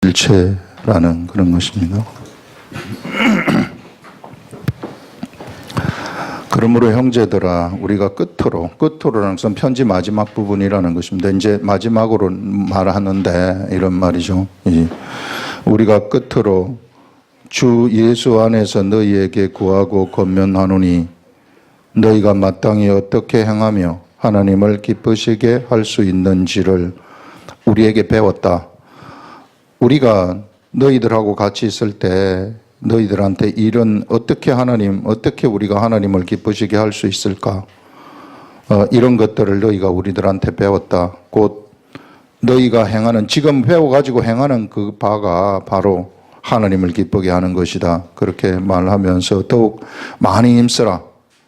일체라는 그런 것입니다. 그러므로 형제들아, 우리가 끝으로라는 것은 편지 마지막 부분이라는 것입니다. 이제 마지막으로 말하는데 이런 말이죠. 우리가 끝으로 주 예수 안에서 너희에게 구하고 권면하노니 너희가 마땅히 어떻게 행하며 하나님을 기쁘시게 할 수 있는지를 우리에게 배웠다. 우리가 너희들하고 같이 있을 때 너희들한테 이런 어떻게 우리가 하나님을 기쁘시게 할 수 있을까? 이런 것들을 너희가 우리들한테 배웠다. 곧 너희가 행하는, 지금 배워가지고 행하는 그 바가 바로 하나님을 기쁘게 하는 것이다. 그렇게 말하면서 더욱 많이 힘쓰라.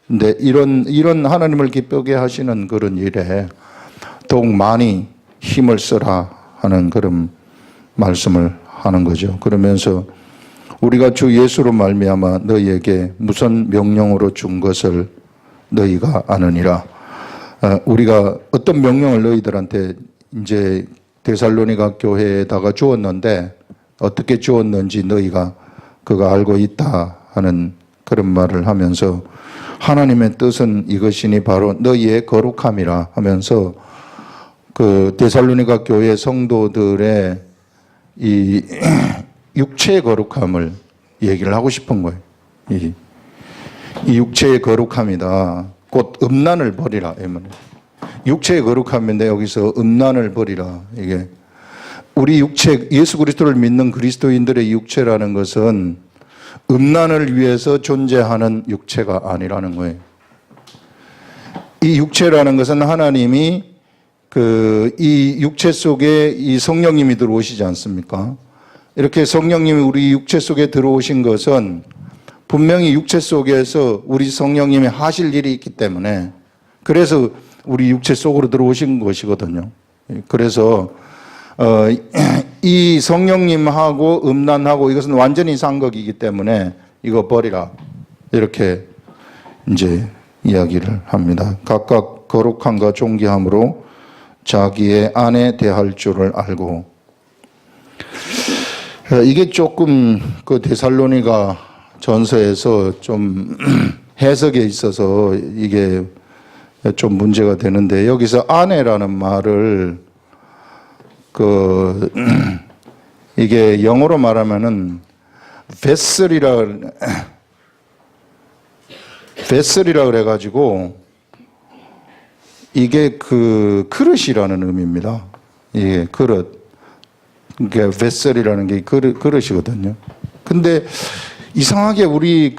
근데 이런 하나님을 기쁘게 하시는 그런 일에 더욱 많이 힘을 쓰라 하는 그런 말씀을 하는 거죠. 그러면서 우리가 주 예수로 말미암아 너희에게 무슨 명령으로 준 것을 너희가 아느니라. 우리가 어떤 명령을 너희들한테 이제 데살로니가 교회에다가 주었는데 어떻게 주었는지 너희가 그거 알고 있다 하는 그런 말을 하면서 하나님의 뜻은 이것이니 바로 너희의 거룩함이라 하면서 그 데살로니가 교회 성도들의 이 육체의 거룩함을 얘기를 하고 싶은 거예요. 이 육체의 거룩함이다. 곧 음란을 버리라. 육체의 거룩함인데 여기서 음란을 버리라. 이게 우리 육체, 예수 그리스도를 믿는 그리스도인들의 육체라는 것은 음란을 위해서 존재하는 육체가 아니라는 거예요. 이 육체라는 것은 하나님이 이 육체 속에 이 성령님이 들어오시지 않습니까? 이렇게 성령님이 우리 육체 속에 들어오신 것은 분명히 육체 속에서 우리 성령님이 하실 일이 있기 때문에 그래서 우리 육체 속으로 들어오신 것이거든요. 그래서 이 성령님하고 음란하고 이것은 완전히 상극이기 때문에 이거 버리라. 이렇게 이제 이야기를 합니다. 각각 거룩함과 존귀함으로 자기의 아내 대할 줄을 알고. 이게 조금 그 데살로니가 전서에서 좀 해석에 있어서 이게 좀 문제가 되는데 여기서 아내라는 말을 이게 영어로 말하면은 vessel이라 그래가지고 이게 그릇이라는 의미입니다. 예, 그릇. 그러니까 vessel이라는 게 그릇이거든요. 근데 이상하게 우리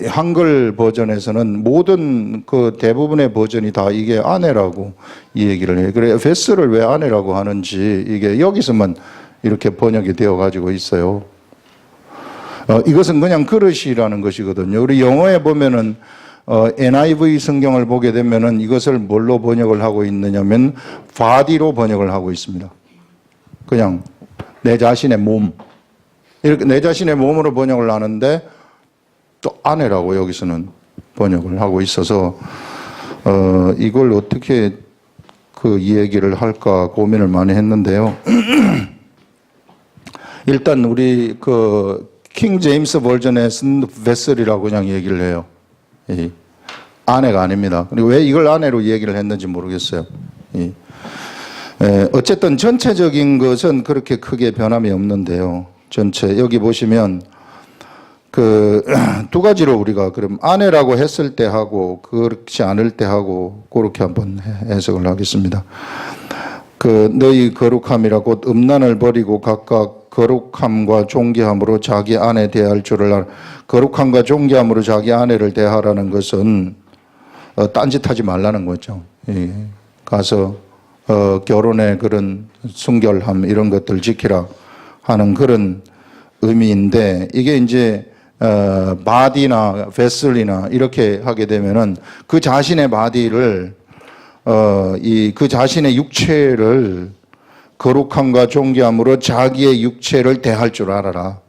한글 버전에서는 모든 대부분의 버전이 다 이게 아내라고 이 얘기를 해요. 그래, vessel을 왜 아내라고 하는지 이게 여기서만 이렇게 번역이 되어 가지고 있어요. 이것은 그냥 그릇이라는 것이거든요. 우리 영어에 보면은 NIV 성경을 보게 되면은 이것을 뭘로 번역을 하고 있느냐면 body로 번역을 하고 있습니다. 그냥 내 자신의 몸. 이렇게 내 자신의 몸으로 번역을 하는데 또 아내라고 여기서는 번역을 하고 있어서 이걸 어떻게 이 얘기를 할까 고민을 많이 했는데요. 일단 우리 킹 제임스 버전에서는 vessel이라고 그냥 얘기를 해요. 아내가 아닙니다. 그리고 왜 이걸 아내로 얘기를 했는지 모르겠어요. 어쨌든 전체적인 것은 그렇게 크게 변함이 없는데요. 전체 여기 보시면 두 가지로 우리가 그럼 아내라고 했을 때 하고 그렇지 않을 때 하고 그렇게 한번 해석을 하겠습니다. 너희 거룩함이라 곧 음란을 버리고 각각 거룩함과 존귀함으로 자기 아내 대할 줄을 알아. 거룩함과 존귀함으로 자기 아내를 대하라는 것은 딴짓하지 말라는 거죠. 가서 결혼의 그런 순결함 이런 것들 지키라 하는 그런 의미인데 이게 이제 바디나 베슬이나 이렇게 하게 되면은 그 자신의 바디를 그 자신의 육체를 거룩함과 존귀함으로 자기의 육체를 대할 줄 알아라.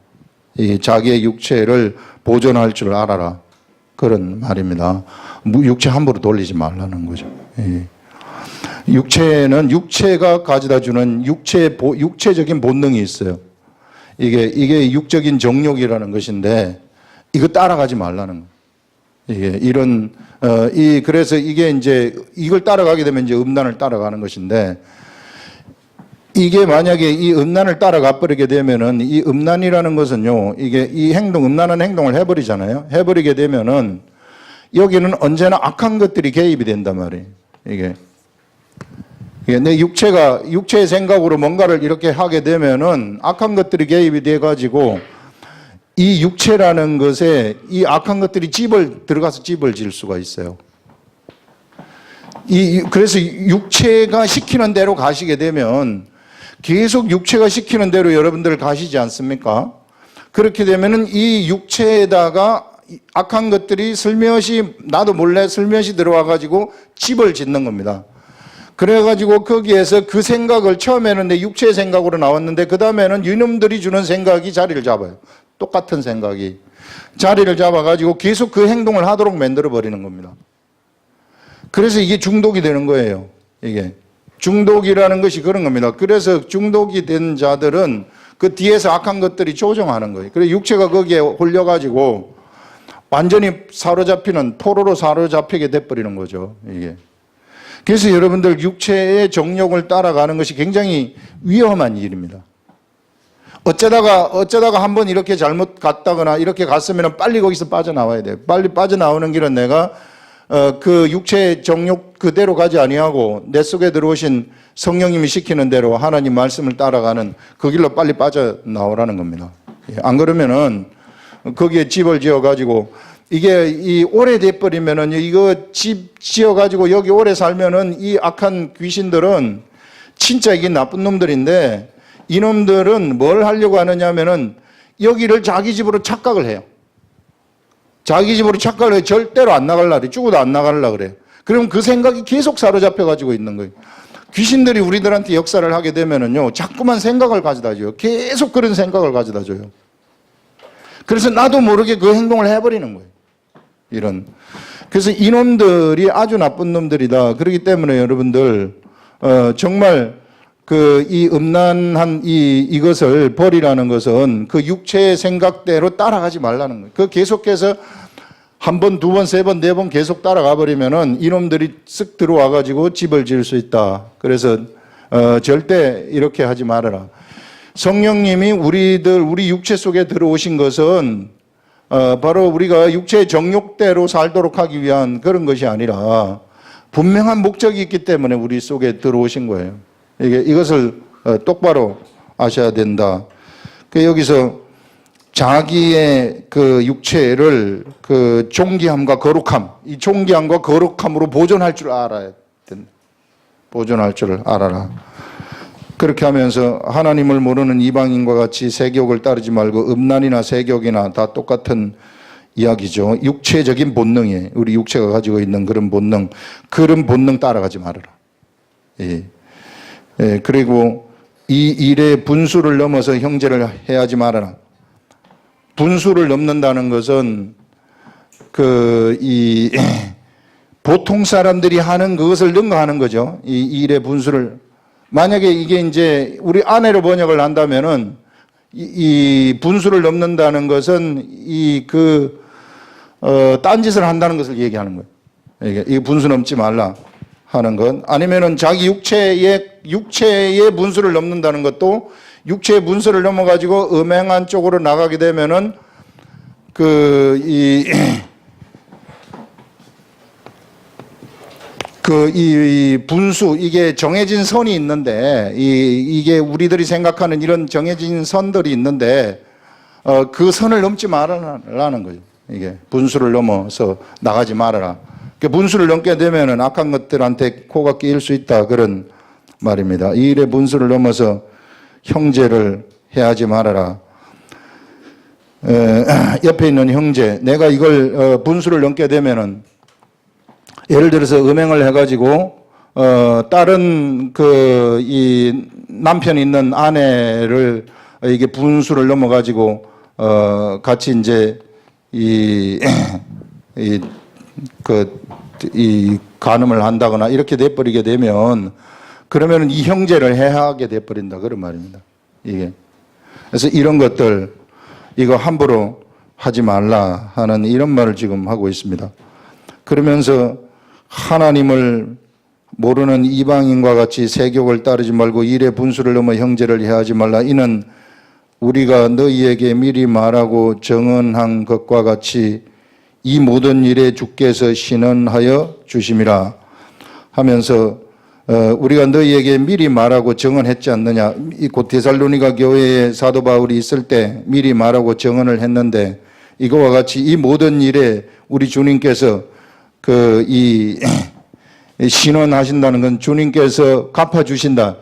자기의 육체를 보존할 줄 알아라. 그런 말입니다. 육체 함부로 돌리지 말라는 거죠. 육체는 육체가 가져다 주는 육체적인 본능이 있어요. 이게 육적인 정욕이라는 것인데 이거 따라가지 말라는 거예요. 그래서 이게 이제 이걸 따라가게 되면 이제 음란을 따라가는 것인데 이게 만약에 이 음란을 따라가 버리게 되면은 이 음란이라는 것은요, 이게 음란한 행동을 해버리잖아요. 해버리게 되면은 여기는 언제나 악한 것들이 개입이 된단 말이에요. 이게 내 육체의 생각으로 뭔가를 이렇게 하게 되면은 악한 것들이 개입이 돼가지고 이 육체라는 것에 이 악한 것들이 들어가서 집을 질 수가 있어요. 그래서 육체가 시키는 대로 가시게 되면 계속 육체가 시키는 대로 여러분들 가시지 않습니까? 그렇게 되면은 이 육체에다가 악한 것들이 나도 몰래 슬며시 들어와가지고 집을 짓는 겁니다. 그래가지고 거기에서 그 생각을 처음에는 내 육체의 생각으로 나왔는데 그 다음에는 이놈들이 주는 생각이 자리를 잡아요. 똑같은 생각이 자리를 잡아가지고 계속 그 행동을 하도록 만들어버리는 겁니다. 그래서 이게 중독이 되는 거예요. 이게 중독이라는 것이 그런 겁니다. 그래서 중독이 된 자들은 그 뒤에서 악한 것들이 조종하는 거예요. 그래서 육체가 거기에 홀려가지고 완전히 포로로 사로잡히게 돼버리는 거죠. 이게. 그래서 여러분들 육체의 정욕을 따라가는 것이 굉장히 위험한 일입니다. 어쩌다가 한번 이렇게 잘못 갔다거나 이렇게 갔으면 빨리 거기서 빠져나와야 돼요. 빨리 빠져나오는 길은 내가 그 육체의 정욕 그대로 가지 아니하고 내 속에 들어오신 성령님이 시키는 대로 하나님 말씀을 따라가는 그 길로 빨리 빠져나오라는 겁니다. 안 그러면은 거기에 집을 지어가지고 이게 오래돼 버리면은 이거 집 지어가지고 여기 오래 살면은 이 악한 귀신들은 진짜 이게 나쁜 놈들인데 이놈들은 뭘 하려고 하느냐면은 여기를 자기 집으로 착각을 해요. 자기 집으로 착각을 해요. 절대로 안 나갈라 그래. 죽어도 안 나갈라 그래요. 그럼 그 생각이 계속 사로잡혀 가지고 있는 거예요. 귀신들이 우리들한테 역사를 하게 되면은요, 자꾸만 생각을 가져다 줘요. 계속 그런 생각을 가져다 줘요. 그래서 나도 모르게 그 행동을 해버리는 거예요. 그래서 이놈들이 아주 나쁜 놈들이다. 그렇기 때문에 여러분들, 정말 이 음란한 이것을 버리라는 것은 그 육체의 생각대로 따라가지 말라는 거예요. 그 계속해서 한 번, 두 번, 세 번, 네 번 계속 따라가 버리면은 이놈들이 쓱 들어와 가지고 집을 지을 수 있다. 그래서 절대 이렇게 하지 말아라. 성령님이 우리 육체 속에 들어오신 것은 바로 우리가 육체의 정욕대로 살도록 하기 위한 그런 것이 아니라 분명한 목적이 있기 때문에 우리 속에 들어오신 거예요. 이것을 똑바로 아셔야 된다. 여기서 자기의 그 육체를 그 존귀함과 거룩함, 이 존귀함과 거룩함으로 보존할 줄 알아야 된다. 보존할 줄 알아라. 그렇게 하면서 하나님을 모르는 이방인과 같이 세욕을 따르지 말고 음란이나 세욕이나 다 똑같은 이야기죠. 육체적인 본능에 우리 육체가 가지고 있는 그런 본능 따라가지 말아라. 예. 예, 그리고 이 일의 분수를 넘어서 형제를 해하지 말아라. 분수를 넘는다는 것은 보통 사람들이 하는 그것을 능가하는 거죠. 이 일의 분수를. 만약에 이게 이제 우리 아내로 번역을 한다면은 이 분수를 넘는다는 것은 딴짓을 한다는 것을 얘기하는 거예요. 이 분수 넘지 말라 하는 것. 아니면은 자기 육체의 분수를 넘는다는 것도 육체의 분수를 넘어가지고 음행한 쪽으로 나가게 되면은 이 분수, 이게 정해진 선이 있는데, 이게 우리들이 생각하는 이런 정해진 선들이 있는데, 그 선을 넘지 말아라는 거죠. 이게 분수를 넘어서 나가지 말아라. 분수를 넘게 되면은 악한 것들한테 코가 끼일 수 있다. 그런 말입니다. 이 일의 분수를 넘어서 형제를 해하지 말아라. 옆에 있는 형제, 내가 이걸 분수를 넘게 되면은 예를 들어서 음행을 해가지고 다른 이 남편이 있는 아내를 이게 분수를 넘어가지고 같이 이제 이 간음을 한다거나 이렇게 돼버리게 되면 그러면 이 형제를 해하게 돼버린다 그런 말입니다. 이게 그래서 이런 것들 이거 함부로 하지 말라 하는 이런 말을 지금 하고 있습니다. 그러면서 하나님을 모르는 이방인과 같이 세욕을 따르지 말고 일의 분수를 넘어 형제를 해하지 말라. 이는 우리가 너희에게 미리 말하고 정언한 것과 같이 이 모든 일에 주께서 신원하여 주심이라 하면서 우리가 너희에게 미리 말하고 정언했지 않느냐. 곧 데살로니가 교회에 사도 바울이 있을 때 미리 말하고 정언을 했는데 이거와 같이 이 모든 일에 우리 주님께서 신원하신다는 건 주님께서 갚아주신다.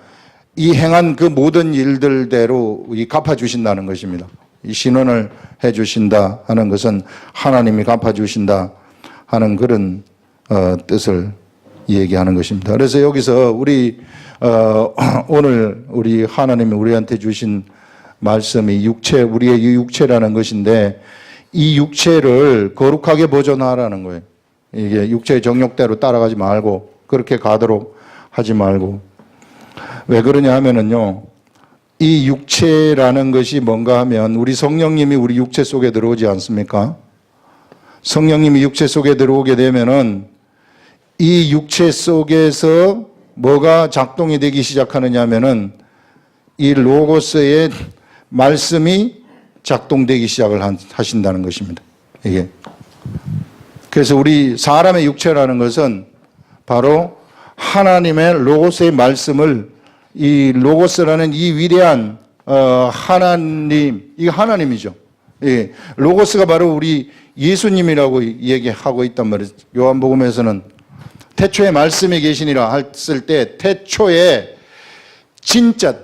이 행한 그 모든 일들대로 갚아주신다는 것입니다. 이 신원을 해주신다 하는 것은 하나님이 갚아주신다 하는 그런 뜻을 얘기하는 것입니다. 그래서 여기서 우리 오늘 우리 하나님이 우리한테 주신 말씀이 육체, 우리의 육체라는 것인데 이 육체를 거룩하게 보존하라는 거예요. 이게 육체의 정욕대로 따라가지 말고 그렇게 가도록 하지 말고. 왜 그러냐 하면은요, 이 육체라는 것이 뭔가 하면 우리 성령님이 우리 육체 속에 들어오지 않습니까? 성령님이 육체 속에 들어오게 되면은 이 육체 속에서 뭐가 작동이 되기 시작하느냐 하면은 이 로고스의 말씀이 작동되기 시작을 하신다는 것입니다. 이게. 그래서 우리 사람의 육체라는 것은 바로 하나님의 로고스의 말씀을 이 로고스라는 이 위대한 하나님, 이게 하나님이죠. 예. 로고스가 바로 우리 예수님이라고 얘기하고 있단 말이죠. 요한복음에서는 태초에 말씀이 계시니라 했을 때 태초에 진짜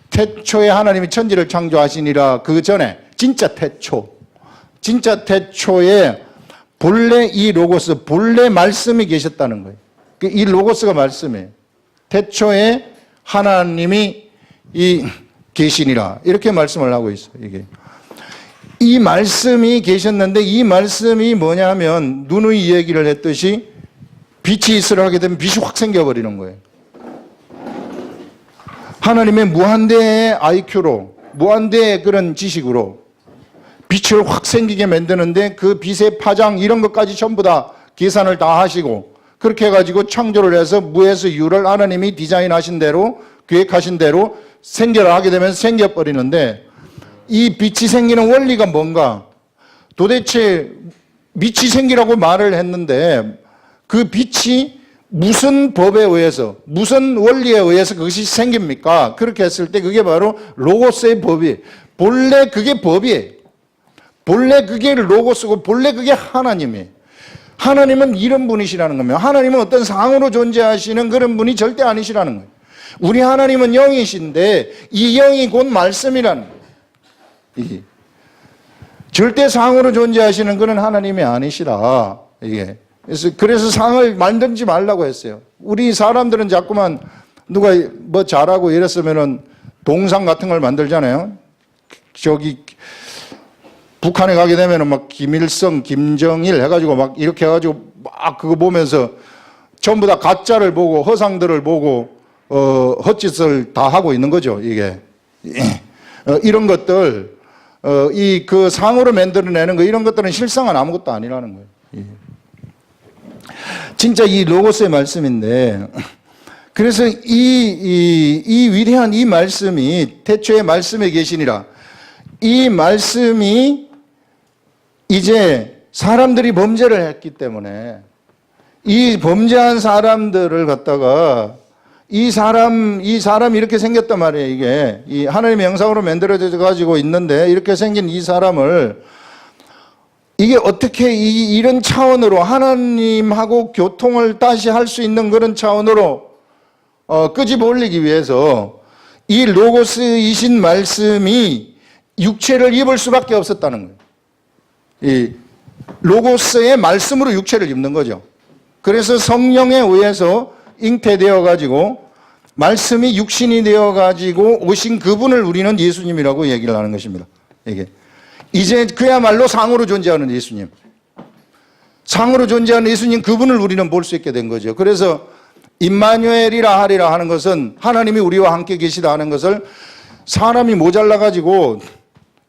태초에 하나님이 천지를 창조하시니라 그 전에 진짜 태초에 본래 이 로고스, 본래 말씀이 계셨다는 거예요. 이 로고스가 말씀이에요. 태초에 하나님이 계시니라 이렇게 말씀을 하고 있어요. 이게 이 말씀이 계셨는데 이 말씀이 뭐냐면 누누이 얘기를 했듯이 빛이 있으라 하게 되면 빛이 확 생겨버리는 거예요. 하나님의 무한대의 IQ로 무한대의 그런 지식으로 빛을 확 생기게 만드는데 그 빛의 파장 이런 것까지 전부 다 계산을 다 하시고 그렇게 해가지고 창조를 해서 무에서 유를 하나님이 디자인하신 대로 계획하신 대로 생겨라 하게 되면 생겨버리는데 이 빛이 생기는 원리가 뭔가 도대체 빛이 생기라고 말을 했는데 그 빛이 무슨 법에 의해서 무슨 원리에 의해서 그것이 생깁니까? 그렇게 했을 때 그게 바로 로고스의 법이에요. 본래 그게 법이에요. 본래 그게 로고스고 본래 그게 하나님이에요. 하나님은 이런 분이시라는 겁니다. 하나님은 어떤 상으로 존재하시는 그런 분이 절대 아니시라는 거예요. 우리 하나님은 영이신데 이 영이 곧 말씀이라는 거예요. 절대 상으로 존재하시는 그런 하나님이 아니시라. 이게. 그래서 상을 만들지 말라고 했어요. 우리 사람들은 자꾸만 누가 뭐 잘하고 이랬으면은 동상 같은 걸 만들잖아요. 저기 북한에 가게 되면은 막 김일성, 김정일 해가지고 막 이렇게 해가지고 막 그거 보면서 전부 다 가짜를 보고 허상들을 보고 헛짓을 다 하고 있는 거죠. 이게 이런 것들 이 그 상으로 만들어내는 거 이런 것들은 실상은 아무것도 아니라는 거예요. 진짜 이 로고스의 말씀인데 그래서 이 위대한 이 말씀이 태초에 말씀에 계시니라 이 말씀이 이제 사람들이 범죄를 했기 때문에 이 범죄한 사람들을 갖다가 이 사람이 이렇게 생겼단 말이에요. 이게 이 하나님의 형상으로 만들어져 가지고 있는데 이렇게 생긴 이 사람을 이게 어떻게 이런 차원으로 하나님하고 교통을 다시 할 수 있는 그런 차원으로 끄집어 올리기 위해서 이 로고스이신 말씀이 육체를 입을 수밖에 없었다는 거예요. 이 로고스의 말씀으로 육체를 입는 거죠. 그래서 성령에 의해서 잉태되어 가지고 말씀이 육신이 되어 가지고 오신 그분을 우리는 예수님이라고 얘기를 하는 것입니다. 이게 이제 그야말로 상으로 존재하는 예수님. 상으로 존재하는 예수님 그분을 우리는 볼 수 있게 된 거죠. 그래서 임마누엘이라 하리라 하는 것은 하나님이 우리와 함께 계시다 하는 것을 사람이 모자라 가지고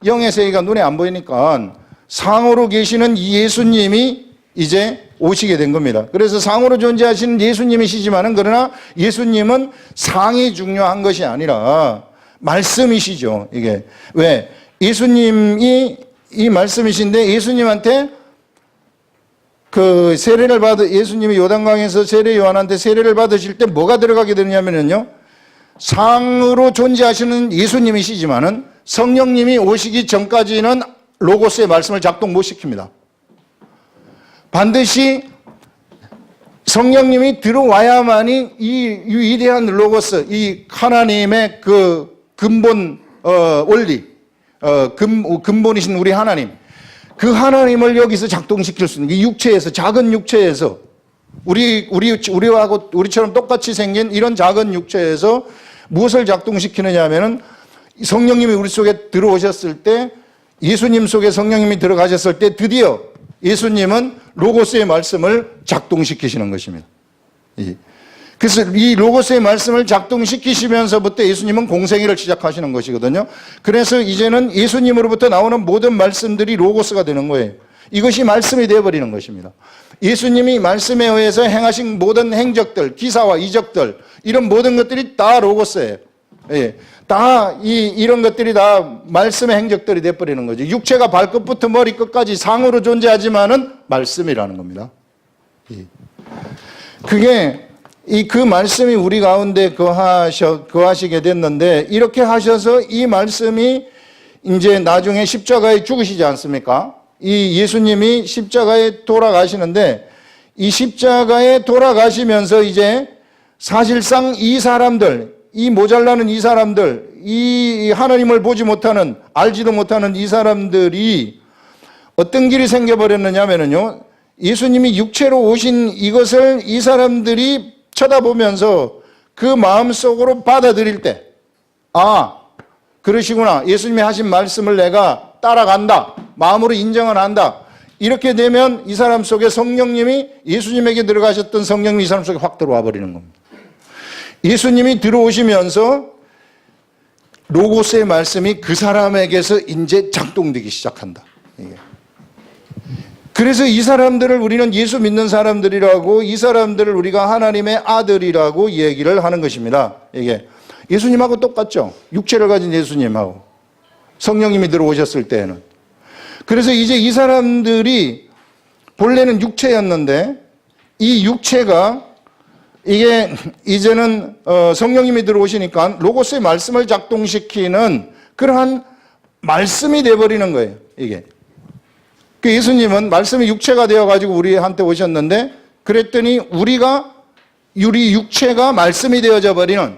영의 세계가 눈에 안 보이니까 상으로 계시는 이 예수님이 이제 오시게 된 겁니다. 그래서 상으로 존재하시는 예수님이시지만은 그러나 예수님은 상이 중요한 것이 아니라 말씀이시죠. 이게 왜 예수님이 이 말씀이신데 예수님한테 그 세례를 예수님이 요단강에서 세례 요한한테 세례를 받으실 때 뭐가 들어가게 되느냐면요. 상으로 존재하시는 예수님이시지만은 성령님이 오시기 전까지는 로고스의 말씀을 작동 못 시킵니다. 반드시 성령님이 들어와야만이 이 위대한 로고스, 이 하나님의 그 근본 원리, 근본이신 우리 하나님, 그 하나님을 여기서 작동시킬 수 있는 이 육체에서, 작은 육체에서 우리처럼 똑같이 생긴 이런 작은 육체에서 무엇을 작동시키느냐 하면은 성령님이 우리 속에 들어오셨을 때, 예수님 속에 성령님이 들어가셨을 때 드디어 예수님은 로고스의 말씀을 작동시키시는 것입니다. 그래서 이 로고스의 말씀을 작동시키시면서부터 예수님은 공생애를 시작하시는 것이거든요. 그래서 이제는 예수님으로부터 나오는 모든 말씀들이 로고스가 되는 거예요. 이것이 말씀이 되어버리는 것입니다. 예수님이 말씀에 의해서 행하신 모든 행적들, 기사와 이적들, 이런 모든 것들이 다 로고스예요. 예. 이런 것들이 다 말씀의 행적들이 되어버리는 거죠. 육체가 발끝부터 머리끝까지 상으로 존재하지만은 말씀이라는 겁니다. 예. 그게 그 말씀이 우리 가운데 거하시게 됐는데, 이렇게 하셔서 이 말씀이 이제 나중에 십자가에 죽으시지 않습니까? 이 예수님이 십자가에 돌아가시는데, 이 십자가에 돌아가시면서 이제 사실상 이 사람들, 이 모자라는 이 사람들, 이 하나님을 보지 못하는, 알지도 못하는 이 사람들이 어떤 길이 생겨버렸느냐면요, 예수님이 육체로 오신 이것을 이 사람들이 쳐다보면서 그 마음속으로 받아들일 때, 아, 그러시구나, 예수님이 하신 말씀을 내가 따라간다, 마음으로 인정을 한다, 이렇게 되면 이 사람 속에 성령님이, 예수님에게 들어가셨던 성령님이 이 사람 속에 확 들어와 버리는 겁니다. 예수님이 들어오시면서 로고스의 말씀이 그 사람에게서 이제 작동되기 시작한다. 이게. 그래서 이 사람들을 우리는 예수 믿는 사람들이라고, 이 사람들을 우리가 하나님의 아들이라고 얘기를 하는 것입니다. 이게 예수님하고 똑같죠. 육체를 가진 예수님하고 성령님이 들어오셨을 때에는. 그래서 이제 이 사람들이 본래는 육체였는데, 이 육체가 이게 이제는 성령님이 들어오시니까 로고스의 말씀을 작동시키는 그러한 말씀이 되어버리는 거예요. 이게. 그 예수님은 말씀이 육체가 되어가지고 우리한테 오셨는데, 그랬더니 우리 육체가 말씀이 되어져 버리는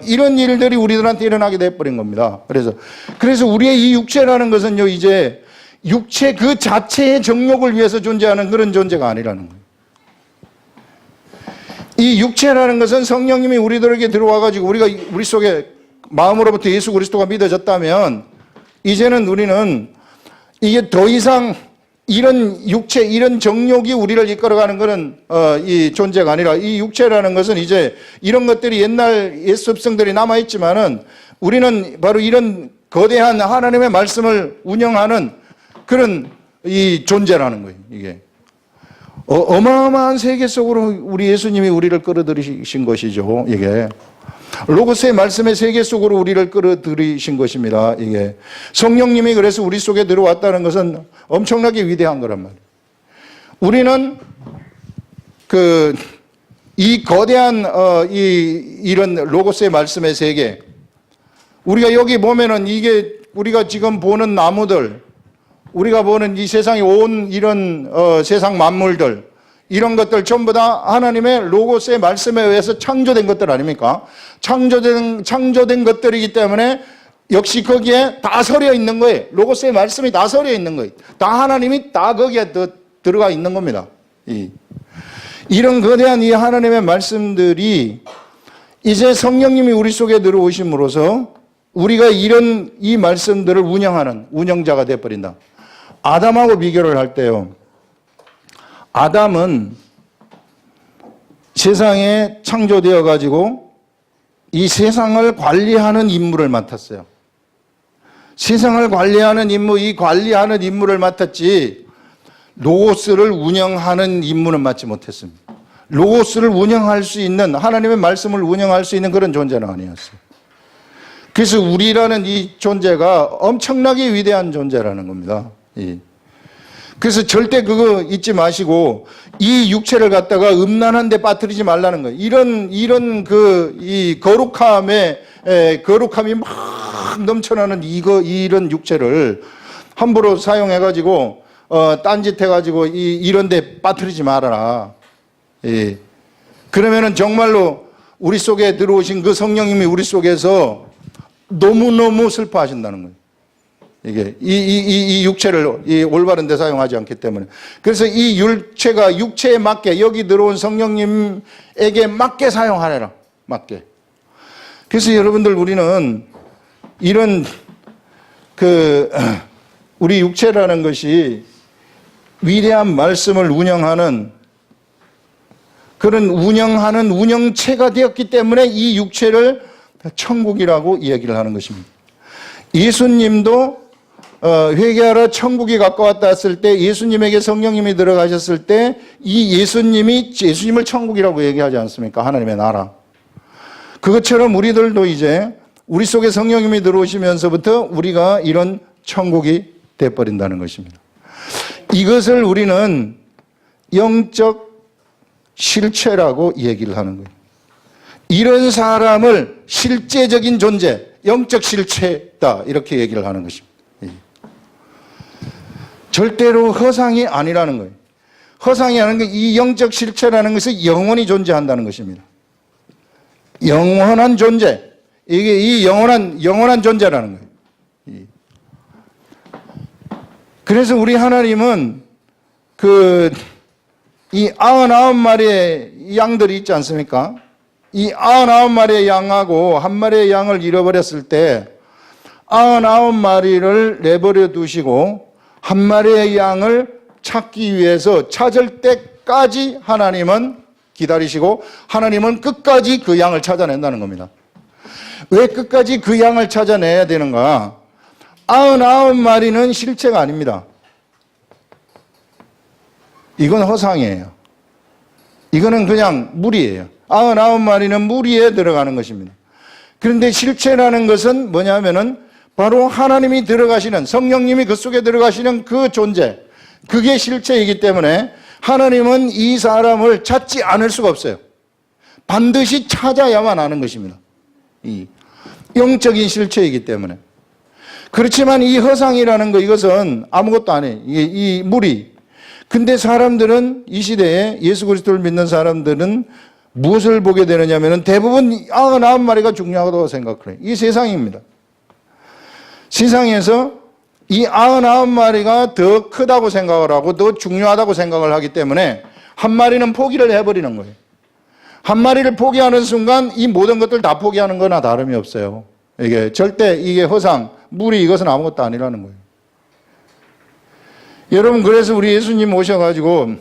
이런 일들이 우리들한테 일어나게 돼버린 겁니다. 그래서 우리의 이 육체라는 것은요, 이제 육체 그 자체의 정욕을 위해서 존재하는 그런 존재가 아니라는 거예요. 이 육체라는 것은 성령님이 우리들에게 들어와가지고 우리 속에 마음으로부터 예수 그리스도가 믿어졌다면, 이제는 우리는 이게 더 이상 이런 육체, 이런 정욕이 우리를 이끌어가는 그런 이 존재가 아니라, 이 육체라는 것은 이제 이런 것들이 옛날 옛 습성들이 남아있지만은 우리는 바로 이런 거대한 하나님의 말씀을 운영하는 그런 이 존재라는 거예요. 이게 어마어마한 세계 속으로 우리 예수님이 우리를 끌어들이신 것이죠. 이게 로고스의 말씀의 세계 속으로 우리를 끌어들이신 것입니다. 이게 성령님이 그래서 우리 속에 들어왔다는 것은 엄청나게 위대한 거란 말이에요. 우리는 이 거대한 이런 로고스의 말씀의 세계, 우리가 여기 보면은 이게 우리가 지금 보는 나무들, 우리가 보는 이 세상에 온 이런 세상 만물들, 이런 것들 전부 다 하나님의 로고스의 말씀에 의해서 창조된 것들 아닙니까? 창조된 것들이기 때문에 역시 거기에 다 서려 있는 거예요. 로고스의 말씀이 다 서려 있는 거예요. 다 하나님이 다 거기에 들어가 있는 겁니다. 이런 거대한 이 하나님의 말씀들이 이제 성령님이 우리 속에 들어오심으로써 우리가 이런 이 말씀들을 운영하는 운영자가 되어버린다. 아담하고 비교를 할 때요, 아담은 세상에 창조되어 가지고 이 세상을 관리하는 임무를 맡았어요. 세상을 관리하는 임무, 이 관리하는 임무를 맡았지 로고스를 운영하는 임무는 맡지 못했습니다. 로고스를 운영할 수 있는, 하나님의 말씀을 운영할 수 있는 그런 존재는 아니었어요. 그래서 우리라는 이 존재가 엄청나게 위대한 존재라는 겁니다. 그래서 절대 그거 잊지 마시고 이 육체를 갖다가 음란한 데 빠뜨리지 말라는 거예요. 이런 이 거룩함이 막 넘쳐나는 이런 육체를 함부로 사용해가지고, 딴짓해가지고 이런 데 빠뜨리지 말아라. 그러면은 정말로 우리 속에 들어오신 그 성령님이 우리 속에서 너무너무 슬퍼하신다는 거예요. 이게 이 육체를 올바른 데 사용하지 않기 때문에. 그래서 이 육체에 맞게, 여기 들어온 성령님에게 맞게 사용하래라. 맞게. 그래서 여러분들, 우리는 이런 우리 육체라는 것이 위대한 말씀을 운영하는 그런 운영체가 되었기 때문에 이 육체를 천국이라고 이야기를 하는 것입니다. 예수님도 회개하라 천국이 가까웠다 했을 때, 예수님에게 성령님이 들어가셨을 때 이 예수님을 천국이라고 얘기하지 않습니까? 하나님의 나라. 그것처럼 우리들도 이제 우리 속에 성령님이 들어오시면서부터 우리가 이런 천국이 돼버린다는 것입니다. 이것을 우리는 영적 실체라고 얘기를 하는 거예요. 이런 사람을 실제적인 존재, 영적 실체다, 이렇게 얘기를 하는 것입니다. 절대로 허상이 아니라는 거예요. 허상이 아닌 게, 이 영적 실체라는 것은 영원히 존재한다는 것입니다. 영원한 존재. 이게 이 영원한 존재라는 거예요. 그래서 우리 하나님은 이 99마리의 양들이 있지 않습니까? 이 99마리의 양하고 한 마리의 양을 잃어버렸을 때 99마리를 내버려 두시고 한 마리의 양을 찾기 위해서 찾을 때까지 하나님은 기다리시고, 하나님은 끝까지 그 양을 찾아낸다는 겁니다. 왜 끝까지 그 양을 찾아내야 되는가? 99마리는 실체가 아닙니다. 이건 허상이에요. 이거는 그냥 무리예요. 99마리는 무리에 들어가는 것입니다. 그런데 실체라는 것은 뭐냐면은 바로 하나님이 들어가시는, 성령님이 그 속에 들어가시는 그 존재, 그게 실체이기 때문에 하나님은 이 사람을 찾지 않을 수가 없어요. 반드시 찾아야만 하는 것입니다. 이 영적인 실체이기 때문에. 그렇지만 이 허상이라는 거, 이것은 아무것도 아니에요. 이 무리. 근데 사람들은, 이 시대에 예수 그리스도를 믿는 사람들은 무엇을 보게 되느냐면 대부분 99마리가 중요하다고 생각을 해요. 이 세상입니다. 세상에서 이 99마리가 더 크다고 생각을 하고 더 중요하다고 생각을 하기 때문에 한 마리는 포기를 해버리는 거예요. 한 마리를 포기하는 순간 이 모든 것들 다 포기하는 거나 다름이 없어요. 이게 허상, 무리, 이것은 아무것도 아니라는 거예요. 여러분, 그래서 우리 예수님 오셔가지고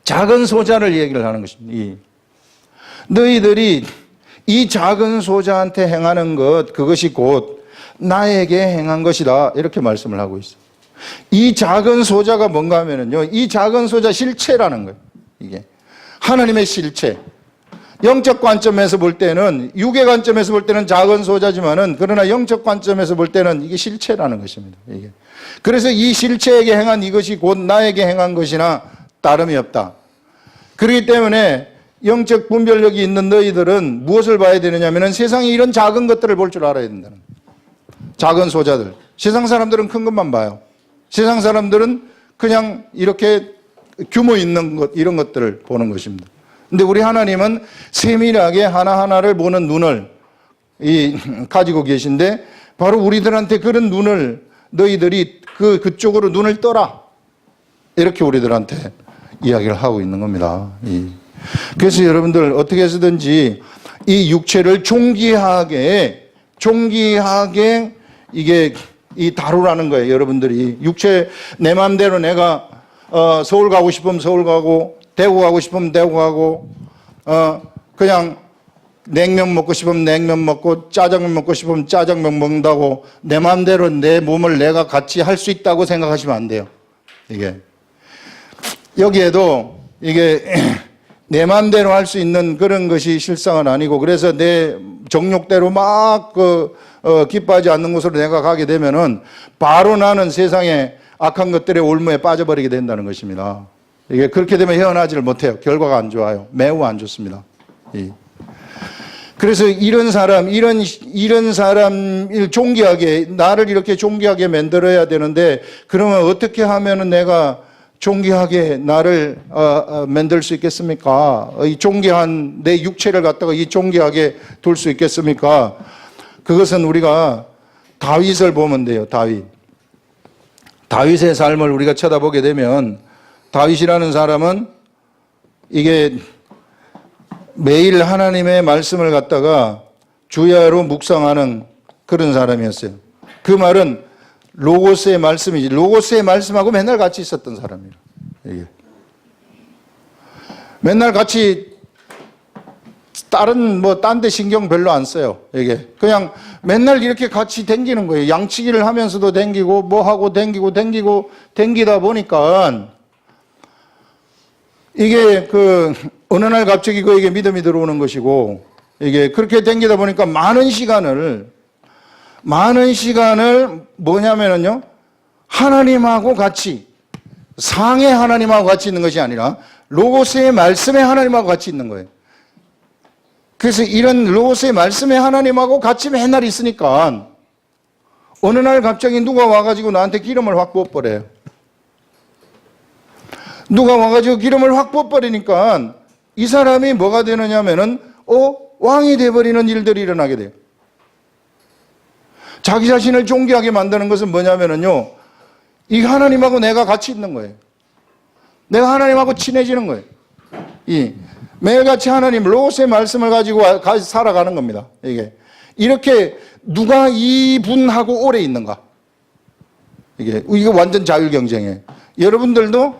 작은 소자를 얘기를 하는 것입니다. 너희들이 이 작은 소자한테 행하는 것, 그것이 곧 나에게 행한 것이다, 이렇게 말씀을 하고 있어요. 이 작은 소자가 뭔가 하면은요, 이 작은 소자 실체라는 거예요. 이게 하나님의 실체. 영적 관점에서 볼 때는, 육의 관점에서 볼 때는 작은 소자지만은, 그러나 영적 관점에서 볼 때는 이게 실체라는 것입니다. 이게. 그래서 이 실체에게 행한 이것이 곧 나에게 행한 것이나 다름이 없다. 그렇기 때문에 영적 분별력이 있는 너희들은 무엇을 봐야 되느냐면은 세상에 이런 작은 것들을 볼 줄 알아야 된다는 거예요. 작은 소자들. 세상 사람들은 큰 것만 봐요. 세상 사람들은 그냥 이렇게 규모 있는 것, 이런 것들을 보는 것입니다. 근데 우리 하나님은 세밀하게 하나하나를 보는 눈을 가지고 계신데, 바로 우리들한테 그런 눈을, 너희들이 그쪽으로 눈을 떠라, 이렇게 우리들한테 이야기를 하고 있는 겁니다. 그래서 여러분들 어떻게 해서든지 이 육체를 존귀하게 이게 다루라는 거예요. 여러분들이 육체, 내 마음대로 내가 서울 가고 싶으면 서울 가고, 대구 가고 싶으면 대구 가고, 그냥 냉면 먹고 싶으면 냉면 먹고, 짜장면 먹고 싶으면 짜장면 먹는다고 내 마음대로 내 몸을 내가 같이 할 수 있다고 생각하시면 안 돼요. 이게. 여기에도 이게 내 마음대로 할 수 있는 그런 것이 실상은 아니고, 그래서 내 정욕대로 막 기뻐하지 않는 곳으로 내가 가게 되면은 바로 나는 세상에 악한 것들의 올무에 빠져버리게 된다는 것입니다. 이게 그렇게 되면 헤어나지를 못해요. 결과가 안 좋아요. 매우 안 좋습니다. 그래서 이런 사람을 존귀하게, 나를 이렇게 존귀하게 만들어야 되는데, 그러면 어떻게 하면은 내가 존귀하게 나를 만들 수 있겠습니까? 이 존귀한 내 육체를 갖다가 이 존귀하게 둘 수 있겠습니까? 그것은 우리가 다윗을 보면 돼요. 다윗의 삶을 우리가 쳐다보게 되면, 다윗이라는 사람은 이게 매일 하나님의 말씀을 갖다가 주야로 묵상하는 그런 사람이었어요. 그 말은 로고스의 말씀이지. 로고스의 말씀하고 맨날 같이 있었던 사람이에요. 이게. 맨날 같이 딴 데 신경 별로 안 써요. 이게. 그냥 맨날 이렇게 같이 댕기는 거예요. 양치기를 하면서도 댕기고, 뭐 하고 댕기다 보니까 이게 어느 날 갑자기 그에게 믿음이 들어오는 것이고, 이게 그렇게 댕기다 보니까 많은 시간을 뭐냐면은요, 하나님하고 같이, 상의 하나님하고 같이 있는 것이 아니라 로고스의 말씀의 하나님하고 같이 있는 거예요. 그래서 이런 로고스의 말씀의 하나님하고 같이 맨날 있으니까 어느 날 갑자기 누가 와가지고 나한테 기름을 확 부어버려요. 누가 와가지고 기름을 확 부어버리니까 이 사람이 뭐가 되느냐면은 왕이 돼버리는 일들이 일어나게 돼요. 자기 자신을 존귀하게 만드는 것은 뭐냐면은요, 이 하나님하고 내가 같이 있는 거예요. 내가 하나님하고 친해지는 거예요. 매일같이 하나님 로고스의 말씀을 가지고 살아가는 겁니다. 이렇게 누가 이분하고 오래 있는가? 이게 완전 자율 경쟁이에요. 여러분들도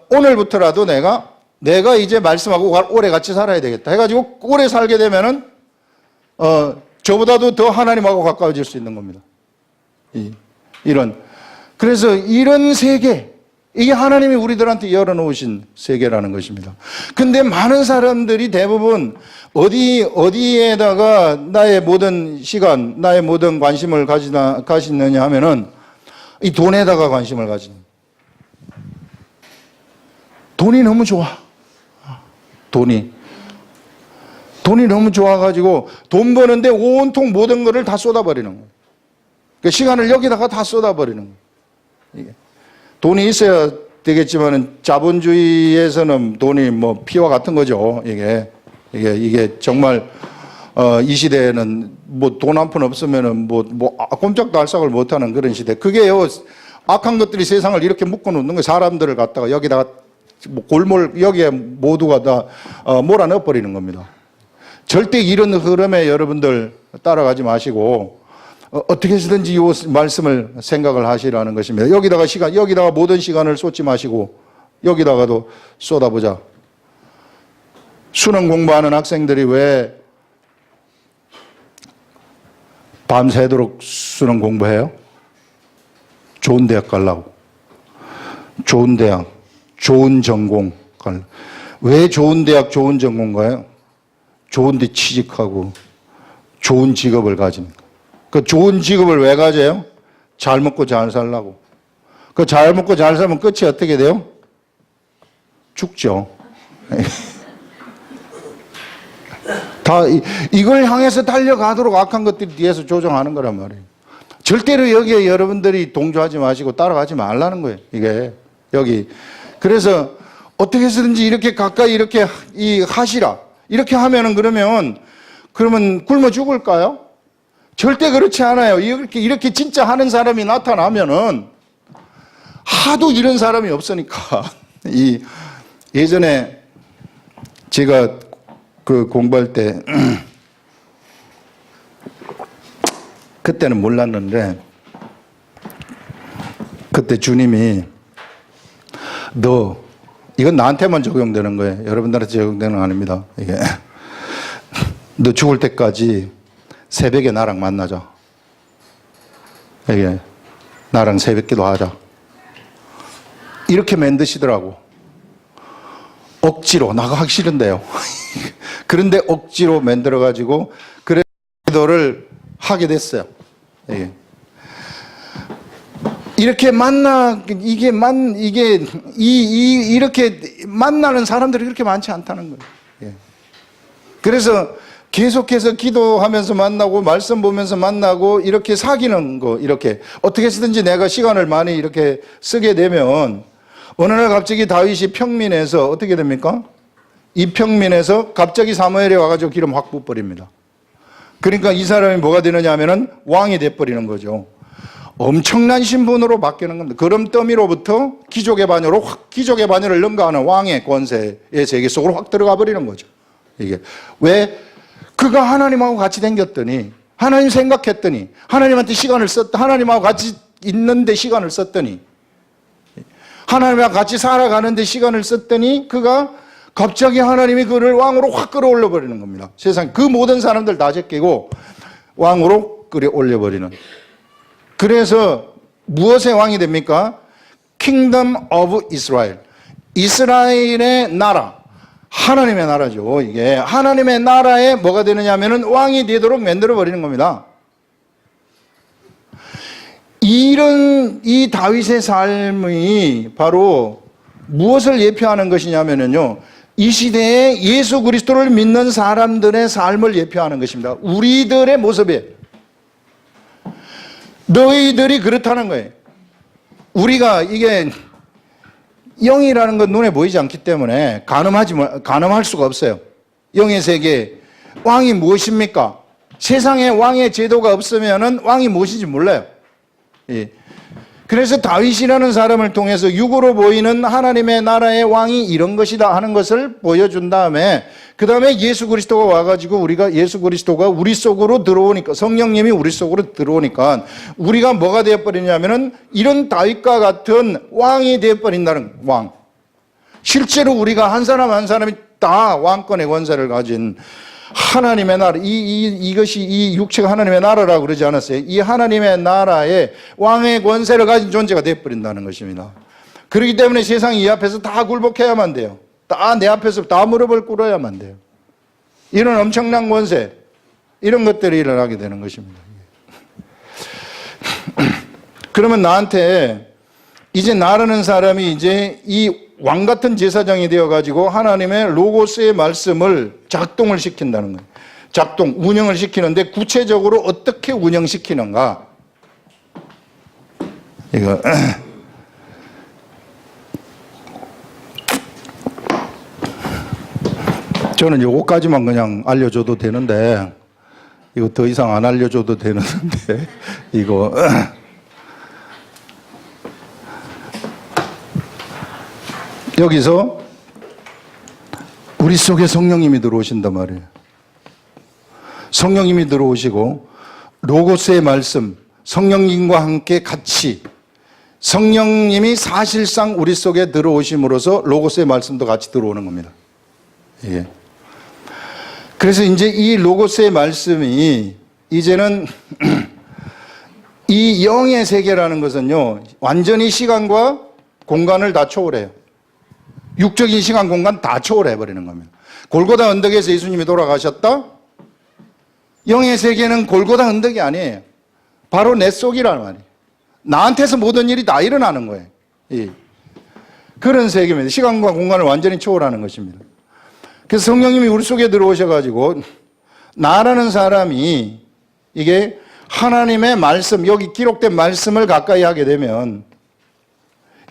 오늘부터라도 내가 이제 말씀하고 오래 같이 살아야 되겠다 해가지고 오래 살게 되면은 저보다도 더 하나님하고 가까워질 수 있는 겁니다. 그래서 이런 세계, 이게 하나님이 우리들한테 열어놓으신 세계라는 것입니다. 근데 많은 사람들이 대부분 어디에다가 나의 모든 시간, 나의 모든 관심을 가지느냐 하면은 이 돈에다가 관심을 가지는. 돈이 너무 좋아. 돈이 너무 좋아가지고 돈 버는데 온통 모든 것을 다 쏟아버리는 거예요. 그 시간을 여기다가 다 쏟아버리는 거예요. 돈이 있어야 되겠지만은 자본주의에서는 돈이 뭐 피와 같은 거죠. 이게 정말 이 시대에는 뭐 돈 한 푼 없으면은 꼼짝도 할 생각을 못하는 그런 시대. 그게요, 악한 것들이 세상을 이렇게 묶어놓는 거예요. 사람들을 갖다가 여기다가 여기에 모두가 다 몰아넣어 버리는 겁니다. 절대 이런 흐름에 여러분들 따라가지 마시고 어떻게 해서든지 이 말씀을 생각을 하시라는 것입니다. 여기다가 모든 시간을 쏟지 마시고 여기다가도 쏟아보자. 수능 공부하는 학생들이 왜 밤새도록 수능 공부해요? 좋은 대학 가려고. 좋은 대학, 좋은 전공 가려고. 왜 좋은 대학, 좋은 전공 가요? 좋은 데 취직하고 좋은 직업을 가지니까. 그 좋은 직업을 왜 가져요? 잘 먹고 잘 살라고. 그 잘 먹고 잘 살면 끝이 어떻게 돼요? 죽죠. 다 이걸 향해서 달려가도록 악한 것들이 뒤에서 조종하는 거란 말이에요. 절대로 여기에 여러분들이 동조하지 마시고 따라가지 말라는 거예요. 그래서 어떻게 해서든지 이렇게 가까이 이렇게 하시라. 이렇게 하면은 그러면 굶어 죽을까요? 절대 그렇지 않아요. 이렇게 진짜 하는 사람이 나타나면은 하도 이런 사람이 없으니까. 예전에 제가 공부할 때 그때는 몰랐는데 그때 주님이 이건 나한테만 적용되는 거예요. 여러분들한테 적용되는 거 아닙니다. 이게 너 죽을 때까지 새벽에 나랑 만나자. 이게 나랑 새벽 기도하자. 이렇게 만드시더라고. 억지로 나가 하기 싫은데요. 그런데 억지로 만들어가지고 그래 기도를 하게 됐어요. 이게. 이렇게 이렇게 만나는 사람들이 그렇게 많지 않다는 거예요. 예. 그래서 계속해서 기도하면서 만나고, 말씀 보면서 만나고, 이렇게 사귀는 거, 이렇게. 어떻게 해서든지 내가 시간을 많이 이렇게 쓰게 되면, 어느 날 갑자기 다윗이 평민에서 어떻게 됩니까? 이 평민에서 갑자기 사무엘이 와가지고 기름 확 부어버립니다. 그러니까 이 사람이 뭐가 되느냐 하면은 왕이 돼버리는 거죠. 엄청난 신분으로 바뀌는 겁니다. 거름더미로부터 귀족의 반열로 귀족의 반열을 능가하는 왕의 권세의 세계 속으로 확 들어가 버리는 거죠. 이게 왜? 그가 하나님하고 같이 댕겼더니, 하나님 생각했더니, 하나님한테 시간을 썼다, 하나님하고 같이 있는데 시간을 썼더니, 하나님과 같이 살아가는데 시간을 썼더니, 그가 갑자기 하나님이 그를 왕으로 확 끌어올려 버리는 겁니다. 세상 그 모든 사람들 다 제끼고 왕으로 끌어올려 버리는. 그래서 무엇의 왕이 됩니까? Kingdom of Israel. 이스라엘의 나라. 하나님의 나라죠. 이게 하나님의 나라에 뭐가 되느냐 하면은 왕이 되도록 만들어 버리는 겁니다. 이 다윗의 삶이 바로 무엇을 예표하는 것이냐면요. 이 시대에 예수 그리스도를 믿는 사람들의 삶을 예표하는 것입니다. 우리들의 모습이에요. 너희들이 그렇다는 거예요. 우리가 이게 영이라는 건 눈에 보이지 않기 때문에 가늠할 수가 없어요. 영의 세계, 왕이 무엇입니까? 세상에 왕의 제도가 없으면은 왕이 무엇인지 몰라요. 예. 그래서 다윗이라는 사람을 통해서 육으로 보이는 하나님의 나라의 왕이 이런 것이다 하는 것을 보여준 다음에 그 다음에 예수 그리스도가 와가지고 예수 그리스도가 우리 속으로 들어오니까, 성령님이 우리 속으로 들어오니까 우리가 뭐가 되어버리냐면은 이런 다윗과 같은 왕이 되어버린다는 왕. 실제로 우리가 한 사람 한 사람이 다 왕권의 권세를 가진 하나님의 나라, 이것이 이 육체가 하나님의 나라라고 그러지 않았어요. 이 하나님의 나라의 왕의 권세를 가진 존재가 되어버린다는 것입니다. 그렇기 때문에 세상 이 앞에서 다 굴복해야만 돼요. 다 내 앞에서 다 무릎을 꿇어야만 돼요. 이런 엄청난 권세, 이런 것들이 일어나게 되는 것입니다. 그러면 나한테 이제 나라는 사람이 이제 이 왕 같은 제사장이 되어가지고 하나님의 로고스의 말씀을 작동을 시킨다는 거예요. 운영을 시키는데 구체적으로 어떻게 운영시키는가? 이거. 저는 요거까지만 그냥 알려줘도 되는데, 이거 더 이상 안 알려줘도 되는데, 이거. 여기서 우리 속에 성령님이 들어오신단 말이에요. 성령님이 들어오시고 로고스의 말씀, 성령님과 함께 같이 성령님이 사실상 우리 속에 들어오심으로써 로고스의 말씀도 같이 들어오는 겁니다. 예. 그래서 이제 이 로고스의 말씀이 이제는 이 영의 세계라는 것은요, 완전히 시간과 공간을 다 초월해요. 육적인 시간, 공간 다 초월해버리는 겁니다. 골고다 언덕에서 예수님이 돌아가셨다? 영의 세계는 골고다 언덕이 아니에요. 바로 내 속이라는 말이에요. 나한테서 모든 일이 다 일어나는 거예요. 예. 그런 세계입니다. 시간과 공간을 완전히 초월하는 것입니다. 그래서 성령님이 우리 속에 들어오셔가지고 나라는 사람이 이게 하나님의 말씀, 여기 기록된 말씀을 가까이 하게 되면,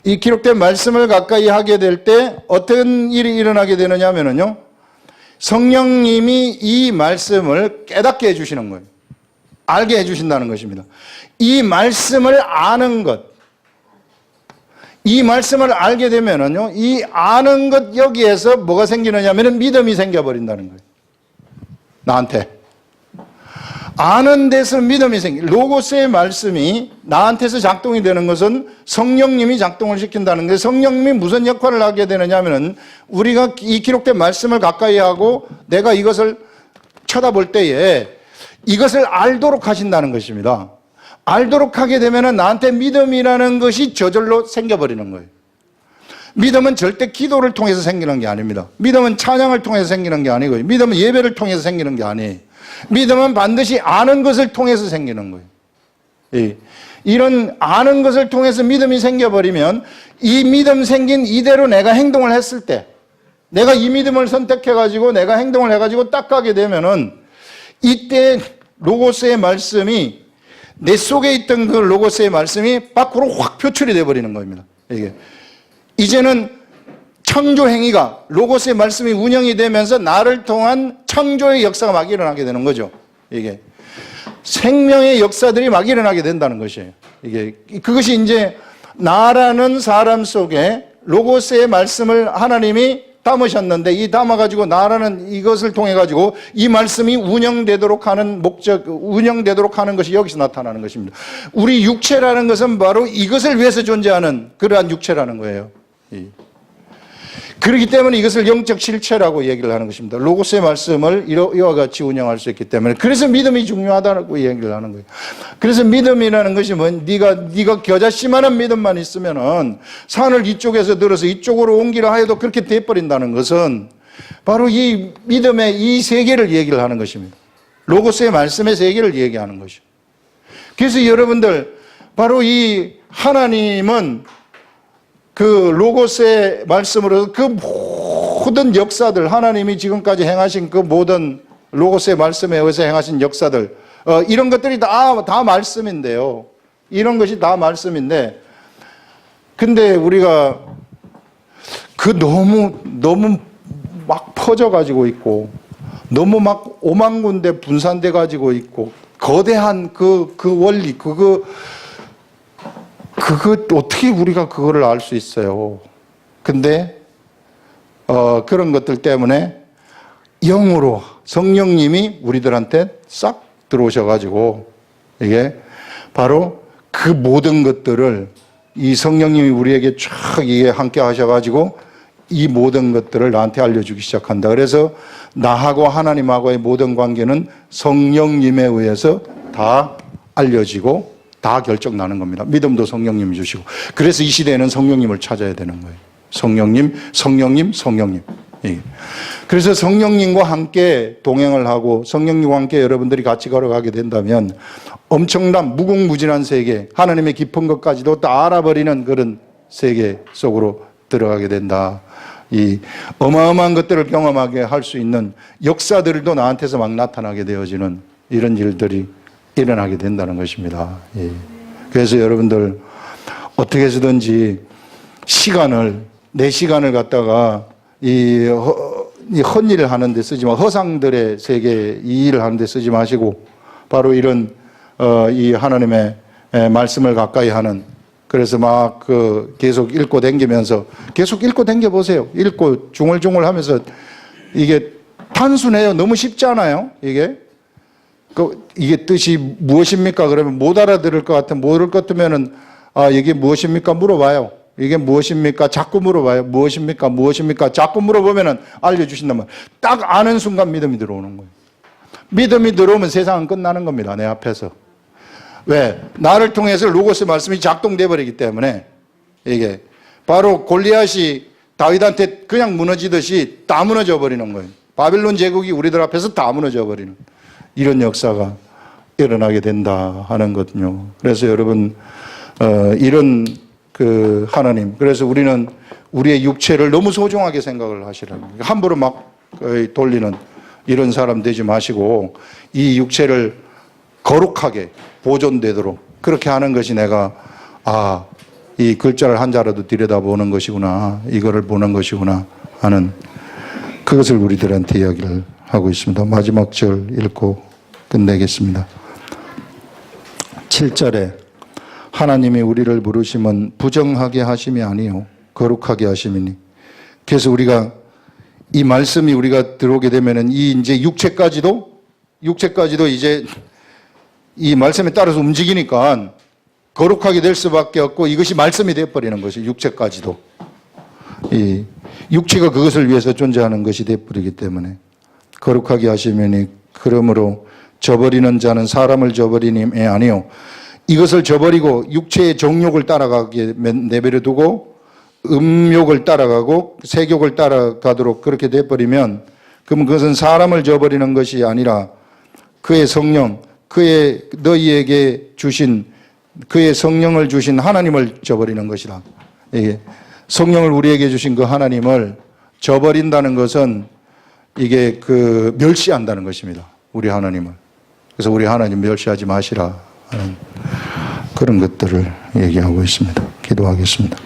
이 기록된 말씀을 가까이 하게 될 때 어떤 일이 일어나게 되느냐 하면요, 성령님이 이 말씀을 깨닫게 해주시는 거예요. 알게 해주신다는 것입니다. 이 말씀을 아는 것, 이 말씀을 알게 되면은요, 이 아는 것 여기에서 뭐가 생기느냐 하면 믿음이 생겨버린다는 거예요. 나한테. 아는 데서 믿음이 로고스의 말씀이 나한테서 작동이 되는 것은 성령님이 작동을 시킨다는 거예요. 성령님이 무슨 역할을 하게 되느냐 하면은 우리가 이 기록된 말씀을 가까이 하고 내가 이것을 쳐다볼 때에 이것을 알도록 하신다는 것입니다. 알도록 하게 되면은 나한테 믿음이라는 것이 저절로 생겨버리는 거예요. 믿음은 절대 기도를 통해서 생기는 게 아닙니다. 믿음은 찬양을 통해서 생기는 게 아니고요. 믿음은 예배를 통해서 생기는 게 아니에요. 믿음은 반드시 아는 것을 통해서 생기는 거예요. 예. 이런 아는 것을 통해서 믿음이 생겨버리면 이 믿음 생긴 이대로 내가 행동을 했을 때 내가 이 믿음을 선택해가지고 내가 행동을 해가지고 딱 가게 되면은 이때 로고스의 말씀이 내 속에 있던 그 로고스의 말씀이 밖으로 확 표출이 되어버리는 겁니다. 이게. 이제는 창조 행위가 로고스의 말씀이 운영이 되면서 나를 통한 창조의 역사가 막 일어나게 되는 거죠. 이게 생명의 역사들이 막 일어나게 된다는 것이에요. 이게 그것이 이제 나라는 사람 속에 로고스의 말씀을 하나님이 담으셨는데 이 담아가지고 나라는 이것을 통해가지고 이 말씀이 운영되도록 하는 목적, 운영되도록 하는 것이 여기서 나타나는 것입니다. 우리 육체라는 것은 바로 이것을 위해서 존재하는 그러한 육체라는 거예요. 그렇기 때문에 이것을 영적 실체라고 얘기를 하는 것입니다. 로고스의 말씀을 이와 같이 운영할 수 있기 때문에 그래서 믿음이 중요하다고 얘기를 하는 거예요. 그래서 믿음이라는 것이 네가 겨자씨만한 믿음만 있으면은 산을 이쪽에서 들어서 이쪽으로 옮기라 해도 그렇게 돼버린다는 것은 바로 이 믿음의 이 세계를 얘기를 하는 것입니다. 로고스의 말씀의 세계를 얘기하는 것이죠. 그래서 여러분들 바로 이 하나님은 그 로고스의 말씀으로 그 모든 역사들 하나님이 지금까지 행하신 그 모든 로고스의 말씀에 의해서 행하신 역사들 이런 것들이 다 말씀인데요. 이런 것이 다 말씀인데 근데 우리가 그 너무 막 퍼져 가지고 있고 너무 막 오만 군데 분산돼 가지고 있고 거대한 그 원리 그거 어떻게 우리가 그거를 알 수 있어요? 근데 그런 것들 때문에 영으로 성령님이 우리들한테 싹 들어오셔가지고 이게 바로 그 모든 것들을 이 성령님이 우리에게 쫙 이게 함께 하셔가지고 이 모든 것들을 나한테 알려주기 시작한다. 그래서 나하고 하나님하고의 모든 관계는 성령님에 의해서 다 알려지고 다 결정나는 겁니다. 믿음도 성령님이 주시고. 그래서 이 시대에는 성령님을 찾아야 되는 거예요. 성령님. 예. 그래서 성령님과 함께 동행을 하고 성령님과 함께 여러분들이 같이 걸어가게 된다면 엄청난 무궁무진한 세계, 하나님의 깊은 것까지도 다 알아버리는 그런 세계 속으로 들어가게 된다. 이 어마어마한 것들을 경험하게 할 수 있는 역사들도 나한테서 막 나타나게 되어지는 이런 일들이 일어나게 된다는 것입니다. 예. 그래서 여러분들 어떻게 해서든지 내 시간을 갖다가 이 헛일을 하는데 쓰지 마, 허상들의 세계 이 일을 하는데 쓰지 마시고 바로 이런 이 하나님의 말씀을 가까이 하는 그래서 막 계속 읽고 댕기면서 계속 읽고 댕겨 보세요. 읽고 중얼중얼하면서 이게 단순해요. 너무 쉽지 않아요. 이게 뜻이 무엇입니까? 그러면 못 알아들을 것 같으면 모를 것 같으면은 이게 무엇입니까? 물어봐요. 이게 무엇입니까? 자꾸 물어봐요. 무엇입니까? 자꾸 물어보면은 알려주신단 말이에요. 딱 아는 순간 믿음이 들어오는 거예요. 믿음이 들어오면 세상은 끝나는 겁니다. 내 앞에서. 왜? 나를 통해서 로고스 말씀이 작동돼 버리기 때문에 이게 바로 골리앗이 다윗한테 그냥 무너지듯이 다 무너져 버리는 거예요. 바빌론 제국이 우리들 앞에서 다 무너져 버리는 이런 역사가 일어나게 된다 하는 거거든요. 그래서 여러분 이런 그 하나님, 그래서 우리는 우리의 육체를 너무 소중하게 생각을 하시라는 거예요. 함부로 막 돌리는 이런 사람 되지 마시고 이 육체를 거룩하게 보존되도록 그렇게 하는 것이 내가 이 글자를 한자라도 들여다보는 것이구나, 이거를 보는 것이구나 하는 그것을 우리들한테 이야기를 하고 있습니다. 마지막 절 읽고 끝내겠습니다. 7절에 하나님이 우리를 부르심은 부정하게 하심이 아니요 거룩하게 하심이니. 그래서 우리가 이 말씀이 우리가 들어오게 되면은 이 이제 육체까지도 이제 이 말씀에 따라서 움직이니까 거룩하게 될 수밖에 없고 이것이 말씀이 되어버리는 것이 육체까지도. 이 육체가 그것을 위해서 존재하는 것이 되어버리기 때문에 거룩하게 하시면이 그러므로 저버리는 자는 사람을 저버리니 아니요. 이것을 저버리고 육체의 정욕을 따라가게 내버려 두고 음욕을 따라가고 세욕을 따라가도록 그렇게 돼버리면 그러면 그것은 사람을 저버리는 것이 아니라 그의 성령, 그의 너희에게 주신 그의 성령을 주신 하나님을 저버리는 것이라. 이게 성령을 우리에게 주신 그 하나님을 저버린다는 것은 이게 그 멸시한다는 것입니다. 우리 하나님을. 그래서 우리 하나님 멸시하지 마시라 하는 그런 것들을 얘기하고 있습니다. 기도하겠습니다.